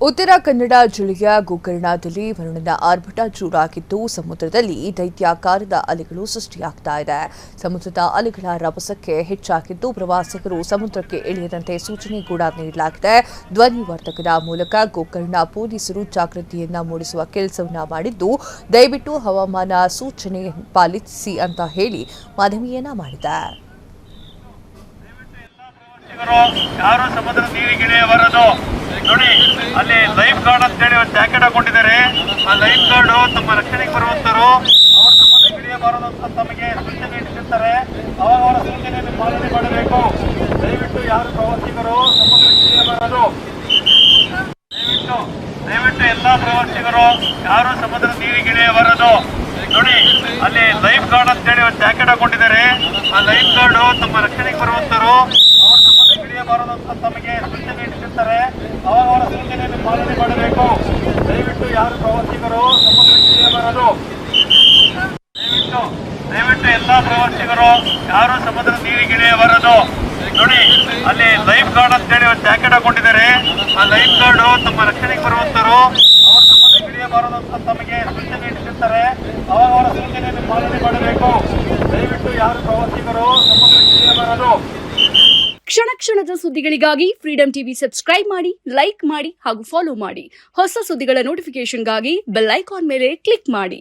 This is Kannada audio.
ಉತ್ತರ ಕನ್ನಡ ಜಿಲ್ಲೆಯ ಗೋಕರ್ಣದಲ್ಲಿ ವರುಣನ ಆರ್ಭಟ ಜೋರಾಗಿದ್ದು ಸಮುದ್ರದಲ್ಲಿ ದೈತ್ಯಾಕಾರದ ಅಲೆಗಳು ಸೃಷ್ಟಿಯಾಗ್ತಾ ಇದೆ. ಸಮುದ್ರದ ಅಲೆಗಳ ರಭಸಕ್ಕೆ ಹೆಚ್ಚಾಗಿದ್ದು ಪ್ರವಾಸಿಗರು ಸಮುದ್ರಕ್ಕೆ ಇಳಿಯದಂತೆ ಸೂಚನೆ ಕೂಡ ನೀಡಲಾಗಿದೆ. ಧ್ವನಿವರ್ಧಕದ ಮೂಲಕ ಗೋಕರ್ಣ ಪೊಲೀಸರು ಜಾಗೃತಿಯನ್ನ ಮೂಡಿಸುವ ಕೆಲಸವನ್ನ ಮಾಡಿದ್ದು ದಯವಿಟ್ಟು ಹವಾಮಾನ ಸೂಚನೆ ಪಾಲಿಸಿ ಅಂತ ಹೇಳಿ ಮನವಿಯನ್ನ ಮಾಡಿದ್ದಾರೆ. ಯಾರು ಸಮುದ್ರ ನೀರಿಗಿಳಿಯ ಬರೋದು ನೋಡಿ, ಅಲ್ಲಿ ಲೈಫ್ ಗಾರ್ಡ್ ಅಂತ ಹೇಳಿ ಒಂದು ಜಾಕೆಟ್ ಹಾಕೊಂಡಿದ್ದಾರೆ. ಆ ಲೈಫ್ ಗಾರ್ಡ್ ತಮ್ಮ ರಕ್ಷಣೆಗೆ ಬರುವಂತರು ಅವರು ಸಮುದ್ರ ಇಳಿಯಬಾರದು ಅಂತ ತಮಗೆ ಸೂಚನೆ ನೀಡುತ್ತಿರ್ತಾರೆ. ಅವಾಗ ಅವರ ಸೂಚನೆಯನ್ನು ಪಾಲನೆ ಮಾಡಬೇಕು. ದಯವಿಟ್ಟು ಯಾರು ಪ್ರವಾಸಿಗರು ಸಮುದ್ರಕ್ಕೆ ಇಳಿಯಬಾರದು. ದಯವಿಟ್ಟು ಎಲ್ಲಾ ಪ್ರವಾಸಿಗರು ಯಾರು ಸಮುದ್ರ ನೀರಿಗಿಳಿಯಬಾರದು ನೋಡಿ, ಅಲ್ಲಿ ಲೈಫ್ ಗಾರ್ಡ್ ಅಂತ ಹೇಳಿ ಒಂದು ಜಾಕೆಟ್ ಹಾಕೊಂಡಿದ್ದಾರೆ. ಆ ಲೈಫ್ ಗಾರ್ಡ್ ತಮ್ಮ ರಕ್ಷಣೆಗೆ ಬರುವಂತರು ಅವರು ಸಮುದ್ರ ಇಳಿಯಬಾರದು ಅಂತ ತಮಗೆ ಸೂಚನೆ ನೀಡುತ್ತಿರ್ತಾರೆ. ಅವಾಗ ಅವರ ಸೂಚನೆಯನ್ನು ಪಾಲನೆ ಮಾಡಬೇಕು. ದಯವಿಟ್ಟು ಯಾರು ಪ್ರವಾಸಿಗರು ಸಮುದ್ರಕ್ಕೆ ಇಳಿಯಬಾರದು. ದಯವಿಟ್ಟು ಎಲ್ಲಾ ಪ್ರವಾಸಿಗರು ಯಾರು ಸಮುದ್ರ ನೀರಿಗಿಳಿಯಬಾರದು ನೋಡಿ, ಅಲ್ಲಿ ಲೈಫ್ ಗಾರ್ಡ್ ಅಂತ ಹೇಳಿ ಒಂದು ಜಾಕೆಟ್ ಹಾಕೊಂಡಿದ್ದಾರೆ. ಆ ಲೈಫ್ ಗಾರ್ಡ್ ತಮ್ಮ ರಕ್ಷಣೆಗೆ ಬರುವಂತರು ಅವರು ಸಮುದ್ರ ಇಳಿಯಬಾರದು ಅಂತ ತಮಗೆ ಸೂಚನೆ ನೀಡುತ್ತಿರ್ತಾರೆ. ಅವಾಗ ಅವರ ಸೂಚನೆಯನ್ನು ಪಾಲನೆ ಮಾಡಬೇಕು. ದಯವಿಟ್ಟು ಯಾರು ಪ್ರವಾಸಿಗರು ಸಮುದ್ರಕ್ಕೆ ಇಳಿಯಬಾರದು. ಕ್ಷಣ ಕ್ಷಣದ ಸುದ್ದಿಗಳಿಗಾಗಿ ಫ್ರೀಡಂ ಟಿವಿ ಸಬ್ಸ್ಕ್ರೈಬ್ ಮಾಡಿ, ಲೈಕ್ ಮಾಡಿ ಹಾಗೂ ಫಾಲೋ ಮಾಡಿ. ಹೊಸ ಸುದ್ದಿಗಳ ನೋಟಿಫಿಕೇಶನ್ಗಾಗಿ ಬೆಲ್ ಐಕಾನ್ ಮೇಲೆ ಕ್ಲಿಕ್ ಮಾಡಿ.